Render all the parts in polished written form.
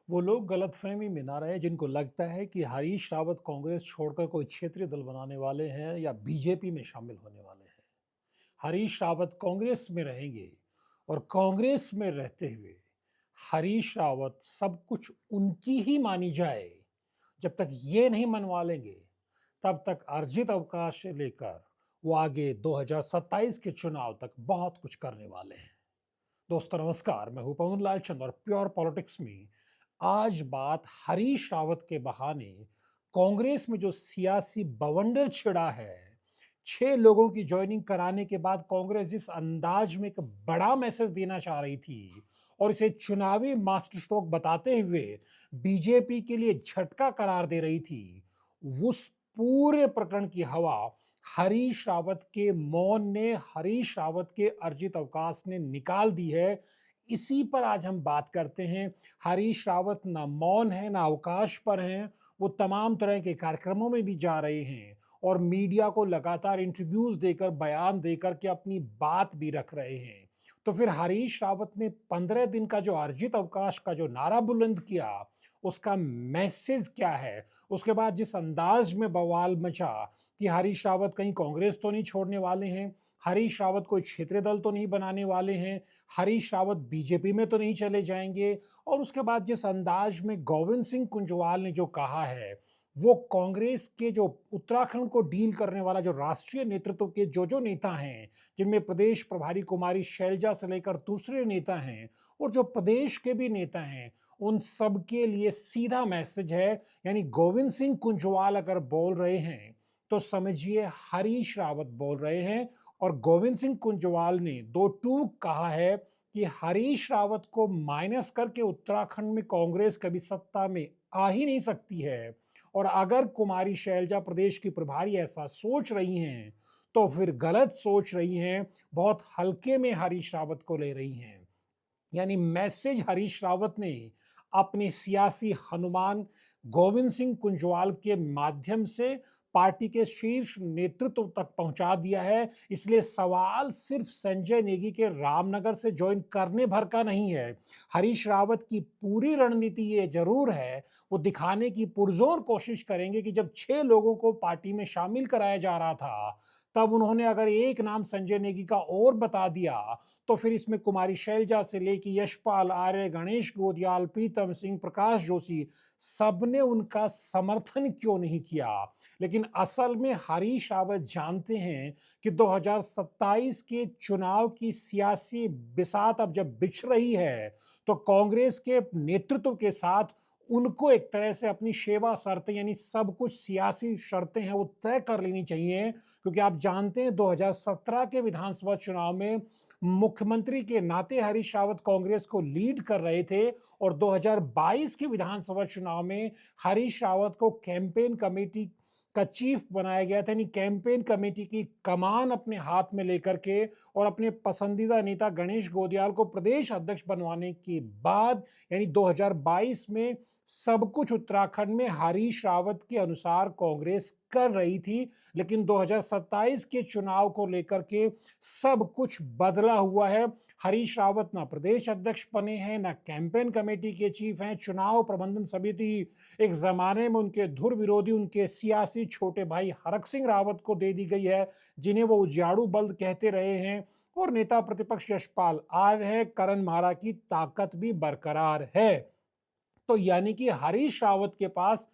वो लोग गलतफहमी में ना रहें जिनको लगता है कि हरीश रावत कांग्रेस छोड़कर कोई क्षेत्रीय दल बनाने वाले हैं या बीजेपी में शामिल होने वाले हैं। हरीश रावत कांग्रेस में रहेंगे और कांग्रेस में रहते हुए हरीश रावत सब कुछ उनकी ही मानी जाए, जब तक ये नहीं मनवा लेंगे तब तक अर्जित अवकाश से लेकर वो आगे 2027 के चुनाव तक बहुत कुछ करने वाले हैं। दोस्तों नमस्कार, मैं हूं पवन लाल चंद और प्योर पॉलिटिक्स में आज बात हरीश रावत के बहाने कांग्रेस में जो सियासी बवंडर छिड़ा है, 6 लोगों की ज्वाइनिंग कराने के बाद कांग्रेस जिस अंदाज में एक बड़ा मैसेज देना चाह रही थी और इसे चुनावी मास्टर स्ट्रोक बताते हुए बीजेपी के लिए झटका करार दे रही थी, उस पूरे प्रकरण की हवा हरीश रावत के मौन ने, हरीश रावत के अर्जित अवकाश ने निकाल दी है। इसी पर आज हम बात करते हैं। हरीश रावत ना मौन है ना अवकाश पर हैं, वो तमाम तरह के कार्यक्रमों में भी जा रहे हैं और मीडिया को लगातार इंटरव्यूज देकर, बयान देकर के अपनी बात भी रख रहे हैं। तो फिर हरीश रावत ने 15 दिन का जो अर्जित अवकाश का जो नारा बुलंद किया, उसका मैसेज क्या है? उसके बाद जिस अंदाज में बवाल मचा कि हरीश रावत कहीं कांग्रेस तो नहीं छोड़ने वाले हैं, हरीश रावत कोई क्षेत्रीय दल तो नहीं बनाने वाले हैं, हरीश रावत बीजेपी में तो नहीं चले जाएंगे, और उसके बाद जिस अंदाज में गोविंद सिंह कुंजवाल ने जो कहा है, वो कांग्रेस के जो उत्तराखंड को डील करने वाला जो राष्ट्रीय नेतृत्व के जो नेता हैं, जिनमें प्रदेश प्रभारी कुमारी शैलजा से लेकर दूसरे नेता हैं और जो प्रदेश के भी नेता हैं, उन सब के लिए सीधा मैसेज है। यानी गोविंद सिंह कुंजवाल अगर बोल रहे हैं तो समझिए हरीश रावत बोल रहे हैं। और गोविंद सिंह कुंजवाल ने दो टूक कहा है कि हरीश रावत को माइनस करके उत्तराखंड में कांग्रेस कभी सत्ता में आ ही नहीं सकती है, और अगर कुमारी शैलजा प्रदेश की प्रभारी ऐसा सोच रही हैं तो फिर गलत सोच रही हैं, बहुत हल्के में हरीश रावत को ले रही हैं। यानी मैसेज हरीश रावत ने अपने सियासी हनुमान गोविंद सिंह कुंजवाल के माध्यम से पार्टी के शीर्ष नेतृत्व तक पहुंचा दिया है। इसलिए सवाल सिर्फ संजय नेगी के रामनगर से ज्वाइन करने भर का नहीं है। हरीश रावत की पूरी रणनीति ये जरूर है, वो दिखाने की पुरजोर कोशिश करेंगे कि जब 6 लोगों को पार्टी में शामिल कराया जा रहा था, तब उन्होंने अगर एक नाम संजय नेगी का और बता दिया, तो फिर इसमें कुमारी शैलजा से लेकर यशपाल आर्य, गणेश गोदियाल, प्रीतम सिंह, प्रकाश जोशी, सबने उनका समर्थन क्यों नहीं किया। लेकिन असल में हरीश रावत जानते हैं कि 2027 के चुनाव की सियासी बिसात अब जब बिछ रही है, तो कांग्रेस के नेतृत्व के साथ उनको एक तरह से अपनी सेवा शर्तें, यानी सब कुछ सियासी शर्तें हैं, वो तय कर लेनी चाहिए। क्योंकि आप जानते हैं 2017 के विधानसभा चुनाव में मुख्यमंत्री के नाते हरीश रावत कांग्रेस को लीड कर रहे थे, और 2022 के विधानसभा चुनाव में हरीश रावत को कैंपेन कमेटी का चीफ बनाया गया था। यानी कैंपेन कमेटी की कमान अपने हाथ में लेकर के और अपने पसंदीदा नेता गणेश गोदियाल को प्रदेश अध्यक्ष बनवाने के बाद, यानी 2022 में सब कुछ उत्तराखंड में हरीश रावत के अनुसार कांग्रेस कर रही थी। लेकिन 2027 के चुनाव को लेकर के सब कुछ बदला हुआ है। हरीश रावत ना प्रदेश अध्यक्ष बने हैं, ना कैंपेन कमेटी के चीफ हैं। चुनाव प्रबंधन समिति एक जमाने में उनके धुर विरोधी, उनके सियासी छोटे भाई हरक सिंह रावत को दे दी गई है, जिन्हें वो उजाड़ू बल्द कहते रहे हैं। और नेता प्रतिपक्ष यशपाल आर्य है, करण मारा की ताकत भी बरकरार है। तो यानी कि हरीश रावत के पास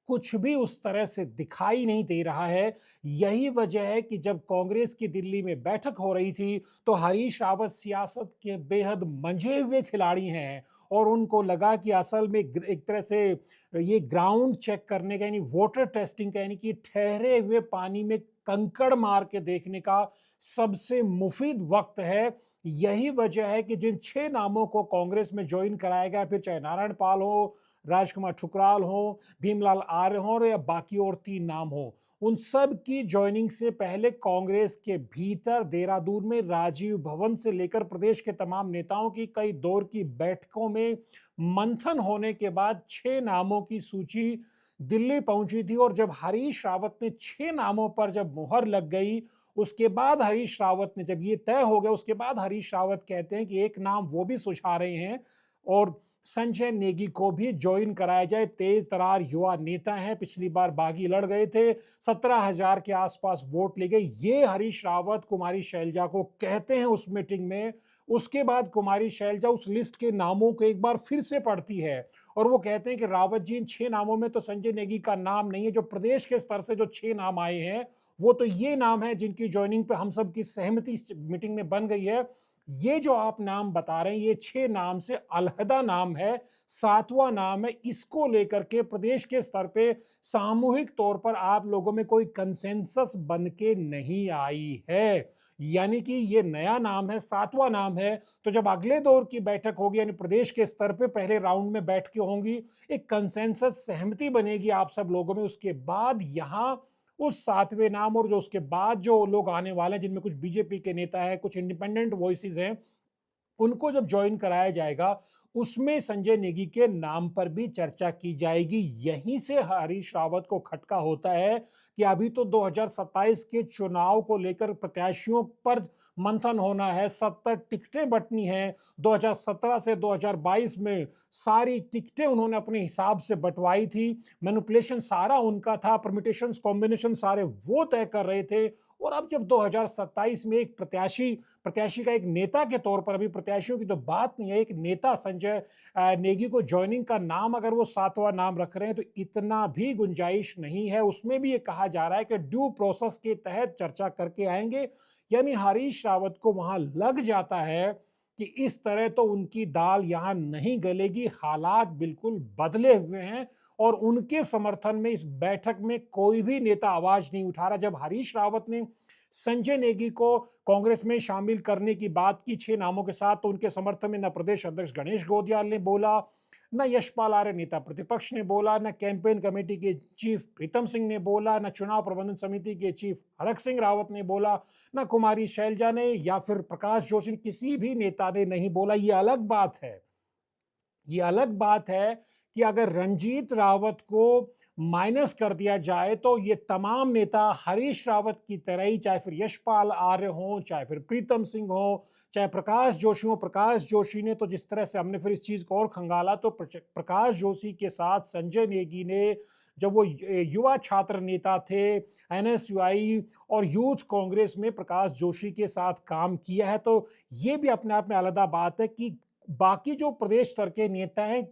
कुछ भी उस तरह से दिखाई नहीं दे रहा है। यही वजह है कि जब कांग्रेस की दिल्ली में बैठक हो रही थी, तो हरीश रावत सियासत के बेहद मंझे हुए खिलाड़ी हैं, और उनको लगा कि असल में एक तरह से ये ग्राउंड चेक करने का, यानी वोटर टेस्टिंग का, यानी कि ठहरे हुए पानी में कंकड़ मार के देखने का सबसे मुफीद वक्त है। यही वजह है कि जिन 6 नामों को कांग्रेस में ज्वाइन कराया गया, फिर चाहे नारायण पाल हो, राजकुमार ठुकराल हो, भीमलाल आर्य हो, या बाकी और 3 नाम हो, उन सब की ज्वाइनिंग से पहले कांग्रेस के भीतर देहरादून में राजीव भवन से लेकर प्रदेश के तमाम नेताओं की कई दौर की बैठकों में मंथन होने के बाद 6 नामों की सूची दिल्ली पहुंची थी। और जब हरीश रावत ने 6 नामों पर जब मुहर लग गई, उसके बाद हरीश रावत ने, जब ये तय हो गया, उसके बाद हरीश रावत कहते हैं कि एक नाम वो भी सुझा रहे हैं, और संजय नेगी को भी ज्वाइन कराया जाए। तेज तरार युवा नेता हैं, पिछली बार बागी लड़ गए थे, 17,000 के आसपास वोट ले गए। ये हरीश रावत कुमारी शैलजा को कहते हैं उस मीटिंग में। उसके बाद कुमारी शैलजा उस लिस्ट के नामों को एक बार फिर से पढ़ती है और वो कहते हैं कि रावत जी, इन 6 नामों में तो संजय नेगी का नाम नहीं है। जो प्रदेश के स्तर से जो 6 नाम आए हैं वो तो ये नाम है जिनकी ज्वाइनिंग पे हम सब की सहमति मीटिंग में बन गई है। ये जो आप नाम बता रहे हैं ये 6 नाम से अलहदा नाम है, 7वां नाम है। इसको लेकर के प्रदेश के स्तर पे सामूहिक तौर पर आप लोगों में कोई कंसेंसस बन के नहीं आई है, यानी कि ये नया नाम है, 7वां नाम है। तो जब अगले दौर की बैठक होगी यानी प्रदेश के स्तर पे पहले राउंड में बैठ के होंगी, एक कंसेंसस सहमति बनेगी आप सब लोगों में, उसके बाद यहाँ उस 7वें नाम और जो उसके बाद जो लोग आने वाले हैं जिनमें कुछ बीजेपी के नेता हैं, कुछ इंडिपेंडेंट वॉइसेस हैं, उनको जब ज्वाइन कराया जाएगा उसमें संजय नेगी के नाम पर भी चर्चा की जाएगी। यहीं से हरीश रावत को खटका होता है कि अभी तो 2027 के चुनाव को लेकर प्रत्याशियों पर मंथन होना है, 70 टिकटें बंटनी हैं। 2017 से 2022 में सारी टिकटें उन्होंने अपने हिसाब से बंटवाई थी, मैनिपुलेशन सारा उनका था, परमिटेशंस कॉम्बिनेशन सारे वो तय कर रहे थे। और अब जब 2027 में एक प्रत्याशी का एक नेता के तौर पर, अभी प्रत्याशियों की तो बात नहीं है, एक नेता संजय नेगी को ज्वाइनिंग का नाम अगर वो 7वां नाम रख रहे हैं तो इतना भी गुंजाइश नहीं है। उसमें भी ये कहा जा रहा है कि ड्यू प्रोसेस के तहत चर्चा करके आएंगे, यानी हरीश रावत को वहां लग जाता है कि इस तरह तो उनकी दाल यहां नहीं गलेगी, हालात बिल्कुल बदले हुए हैं और उनके समर्थन में इस बैठक में कोई भी नेता आवाज नहीं उठा रहा। जब हरीश रावत ने संजय नेगी को कांग्रेस में शामिल करने की बात की 6 नामों के साथ, तो उनके समर्थन में न प्रदेश अध्यक्ष गणेश गोदियाल ने बोला, न यशपाल आर्य नेता प्रतिपक्ष ने बोला, न कैंपेन कमेटी के चीफ प्रीतम सिंह ने बोला, न चुनाव प्रबंधन समिति के चीफ हरक सिंह रावत ने बोला, न कुमारी शैलजा ने या फिर प्रकाश जोशी ने, किसी भी नेता ने नहीं बोला। ये अलग बात है, ये अलग बात है कि अगर रंजीत रावत को माइनस कर दिया जाए तो ये तमाम नेता हरीश रावत की तरह ही, चाहे फिर यशपाल आर्य हो, चाहे फिर प्रीतम सिंह हो, चाहे प्रकाश जोशी हो। प्रकाश जोशी ने तो जिस तरह से हमने फिर इस चीज को और खंगाला, तो प्रकाश जोशी के साथ संजय नेगी ने, जब वो युवा छात्र नेता थे एनएसयूआई और यूथ कांग्रेस में, प्रकाश जोशी के साथ काम किया है। तो ये भी अपने आप में अलग बात है कि बाकी जो प्रदेश स्तर के नेता हैं,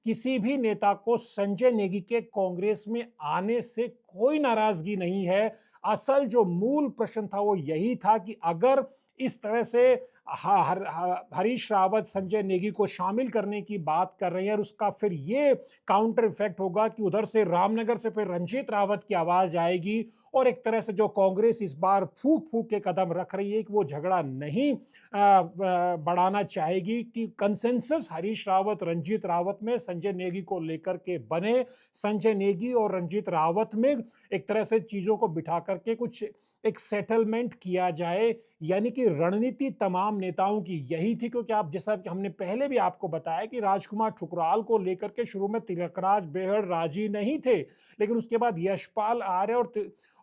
किसी भी नेता को संजय नेगी के कांग्रेस में आने से कोई नाराजगी नहीं है। असल जो मूल प्रश्न था वो यही था कि अगर इस तरह से हरीश रावत संजय नेगी को शामिल करने की बात कर रहे हैं और उसका फिर ये काउंटर इफेक्ट होगा कि उधर से रामनगर से फिर रंजीत रावत की आवाज आएगी और एक तरह से जो कांग्रेस इस बार फूक फूक के कदम रख रही है कि वो झगड़ा नहीं बढ़ाना चाहेगी, कि कंसेंसस हरीश रावत रंजीत रावत में संजय नेगी को लेकर के बने, संजय नेगी और रंजीत रावत में एक तरह से चीजों को बिठा करके कुछ एक सेटलमेंट किया जाए। यानी कि रणनीति तमाम नेताओं की यही थी, क्योंकि आप जैसा कि हमने पहले भी आपको बताया कि राजकुमार ठुकराल को लेकर के शुरू में तिलकराज बेहड़ राजी नहीं थे, लेकिन उसके बाद यशपाल आर्य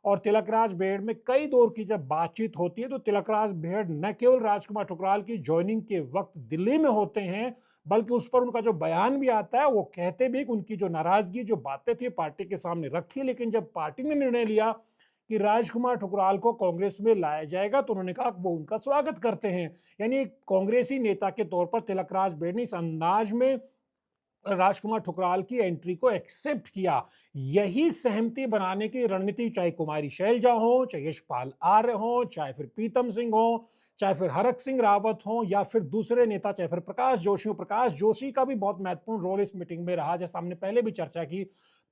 और तिलकराज बेहड़ में कई दौर की जब बातचीत होती है तो तिलकराज बेहड़ न केवल राजकुमार ठुकराल की ज्वाइनिंग के वक्त दिल्ली में होते हैं, बल्कि उस पर उनका जो बयान भी आता है वो कहते भी कि उनकी जो नाराजगी, जो बातें थी पार्टी के सामने रखी, लेकिन जब पार्टी ने निर्णय लिया कि राजकुमार ठुकराल को कांग्रेस में लाया जाएगा तो उन्होंने कहा वो उनका स्वागत करते हैं। यानी कांग्रेसी नेता के तौर पर तिलकराज बेहड़ ने इस अंदाज में राजकुमार ठुकराल की एंट्री को एक्सेप्ट किया। यही सहमति बनाने की रणनीति, चाहे कुमारी शैलजा हो, चाहे यशपाल आर्य हो, चाहे फिर प्रीतम सिंह हो, चाहे फिर हरक सिंह रावत हो, या फिर दूसरे नेता चाहे फिर प्रकाश जोशी हो। प्रकाश जोशी का भी बहुत महत्वपूर्ण रोल इस मीटिंग में रहा, जैसा हमने पहले भी चर्चा की।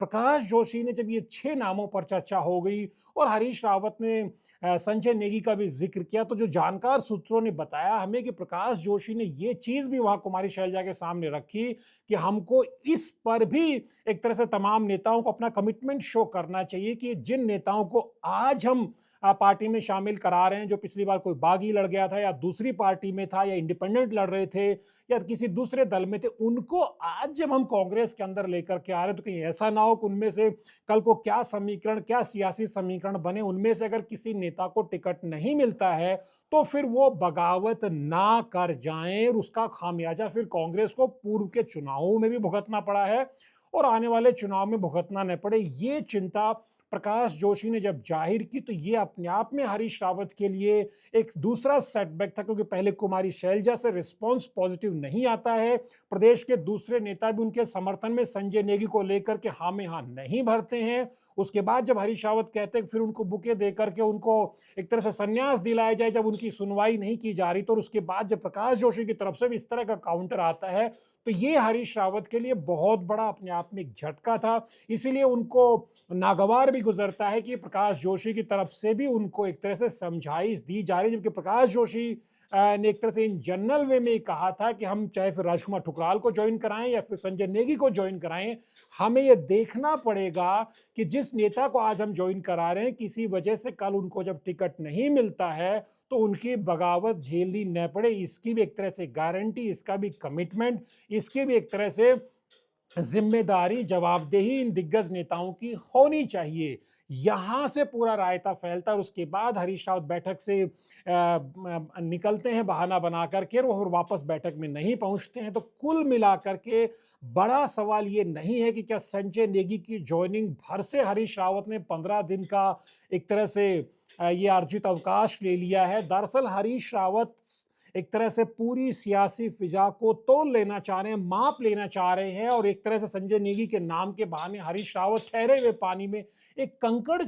प्रकाश जोशी ने जब ये 6 नामों पर चर्चा हो गई और हरीश रावत ने संजय नेगी का भी जिक्र किया, तो जो जानकार सूत्रों ने बताया हमें कि प्रकाश जोशी ने ये चीज भी वहां कुमारी शैलजा के सामने रखी कि हम हमको इस पर भी एक तरह से तमाम नेताओं को अपना कमिटमेंट शो करना चाहिए कि जिन नेताओं को आज हम पार्टी में शामिल करा रहे हैं, जो पिछली बार कोई बागी लड़ गया था या दूसरी पार्टी में था या इंडिपेंडेंट लड़ रहे थे या किसी दूसरे दल में थे, उनको आज जब हम कांग्रेस के अंदर लेकर के आ रहे हैं तो कहीं ऐसा ना हो कि उनमें से कल को क्या समीकरण, क्या सियासी समीकरण बने, उनमें से अगर किसी नेता को टिकट नहीं मिलता है तो फिर वो बगावत ना कर जाएं और उसका खामियाजा फिर कांग्रेस को पूर्व के चुनावों में भी भुगतना पड़ा है और आने वाले चुनाव में भुगतना न पड़े। ये चिंता प्रकाश जोशी ने जब जाहिर की तो ये अपने आप में हरीश रावत के लिए एक दूसरा सेटबैक था, क्योंकि पहले कुमारी शैलजा से रिस्पांस पॉजिटिव नहीं आता है। प्रदेश के दूसरे नेता भी उनके समर्थन में संजय नेगी को लेकर के हाँ में हाँ नहीं भरते हैं। उसके बाद जब हरीश रावत कहते हैं फिर उनको बुके देकर के उनको एक तरह से संन्यास दिलाया जाए जब उनकी सुनवाई नहीं की जा रही, तो उसके बाद जब प्रकाश जोशी की तरफ से भी इस तरह का काउंटर आता है तो ये हरीश रावत के लिए बहुत बड़ा अपने आप में एक झटका था। इसीलिए उनको नागवार भी गुजरता है कि प्रकाश जोशी की तरफ से भी उनको एक तरह से समझाइश दी जा रही है, जबकि प्रकाश जोशी ने एक तरह से इन जनरल वे में कहा था कि हम चाहे फिर राजकुमार ठुकराल को ज्वाइन कराएं या फिर संजय नेगी को ज्वाइन कराएं, हमें यह देखना पड़ेगा कि जिस नेता को आज हम ज्वाइन करा रहे हैं किसी वजह से कल उनको जब टिकट नहीं मिलता है तो उनकी बगावत झेलनी न पड़े। इसकी भी एक तरह से गारंटी, इसका भी कमिटमेंट, इसकी भी एक तरह से जिम्मेदारी, जवाबदेही इन दिग्गज नेताओं की होनी चाहिए। यहां से पूरा रायता फैलता है और उसके बाद हरीश रावत बैठक से निकलते हैं बहाना बना करके और वो वापस बैठक में नहीं पहुंचते हैं। तो कुल मिलाकर के बड़ा सवाल ये नहीं है कि क्या संजय नेगी की ज्वाइनिंग भर से हरीश रावत ने 15 दिन का एक तरह से ये अर्जित अवकाश ले लिया है। दरअसल हरीश रावत एक तरह से पूरी सियासी फिजा को तोल लेना चाह रहे हैं, माप लेना चाह रहे हैं और एक तरह से संजय नेगी के नाम के बहाने हरीश रावत ठहरे हुए पानी में एक कंकड़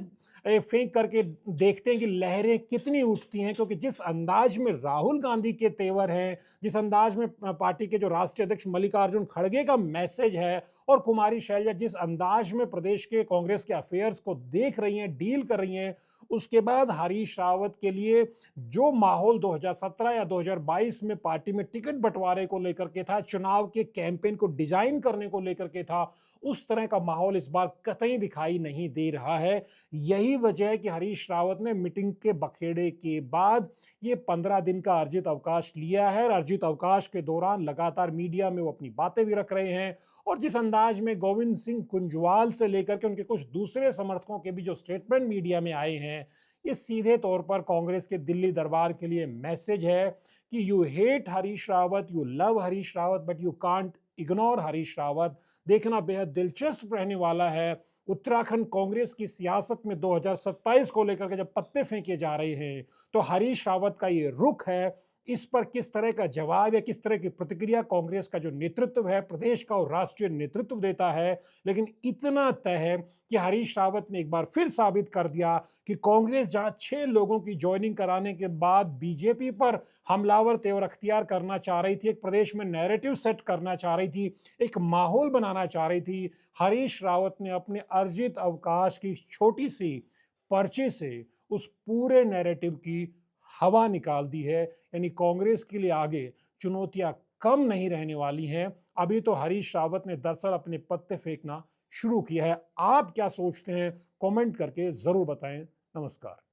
फेंक करके देखते हैं कि लहरें कितनी उठती हैं। क्योंकि जिस अंदाज में राहुल गांधी के तेवर हैं, जिस अंदाज में पार्टी के जो राष्ट्रीय अध्यक्ष मल्लिकार्जुन खड़गे का मैसेज है और कुमारी शैलजा जिस अंदाज में प्रदेश के कांग्रेस के अफेयर्स को देख रही हैं, डील कर रही हैं, उसके बाद हरीश रावत के लिए जो माहौल 2017 या 2022 में पार्टी में टिकट बंटवारे को लेकर के था, चुनाव के कैंपेन को डिजाइन करने को लेकर के था, उस तरह का माहौल इस बार कतई दिखाई नहीं दे रहा है। यही वजह है कि हरीश रावत ने मीटिंग के बखेड़े के बाद ये 15 दिन का अर्जित अवकाश लिया है और अर्जित अवकाश के दौरान लगातार मीडिया में वो अपनी बातें भी रख रहे हैं। और जिस अंदाज में गोविंद सिंह कुंजवाल से लेकर के उनके कुछ दूसरे समर्थकों के भी जो स्टेटमेंट मीडिया में आए हैं, ये सीधे तौर पर कांग्रेस के दिल्ली दरबार के लिए मैसेज है कि you hate Harish Rawat, you love Harish Rawat, but you can't ignore Harish Rawat. देखना बेहद दिलचस्प रहने वाला है उत्तराखंड कांग्रेस की सियासत में 2027 को लेकर के जब पत्ते फेंके जा रहे हैं तो हरीश रावत का ये रुख है, इस पर किस तरह का जवाब या किस तरह की प्रतिक्रिया कांग्रेस का जो नेतृत्व है, प्रदेश का और राष्ट्रीय नेतृत्व देता है। लेकिन इतना तय है कि हरीश रावत ने एक बार फिर साबित कर दिया कि कांग्रेस जहां 6 लोगों की ज्वाइनिंग कराने के बाद बीजेपी पर हमलावर तेवर अख्तियार करना चाह रही थी, एक प्रदेश में नैरेटिव सेट करना चाह रही थी, एक माहौल बनाना चाह रही थी, हरीश रावत ने अपने अर्जित अवकाश की छोटी सी पर्चे से उस पूरे नैरेटिव की हवा निकाल दी है। यानी कांग्रेस के लिए आगे चुनौतियां कम नहीं रहने वाली हैं। अभी तो हरीश रावत ने दरअसल अपने पत्ते फेंकना शुरू किया है। आप क्या सोचते हैं? कमेंट करके जरूर बताएं। नमस्कार।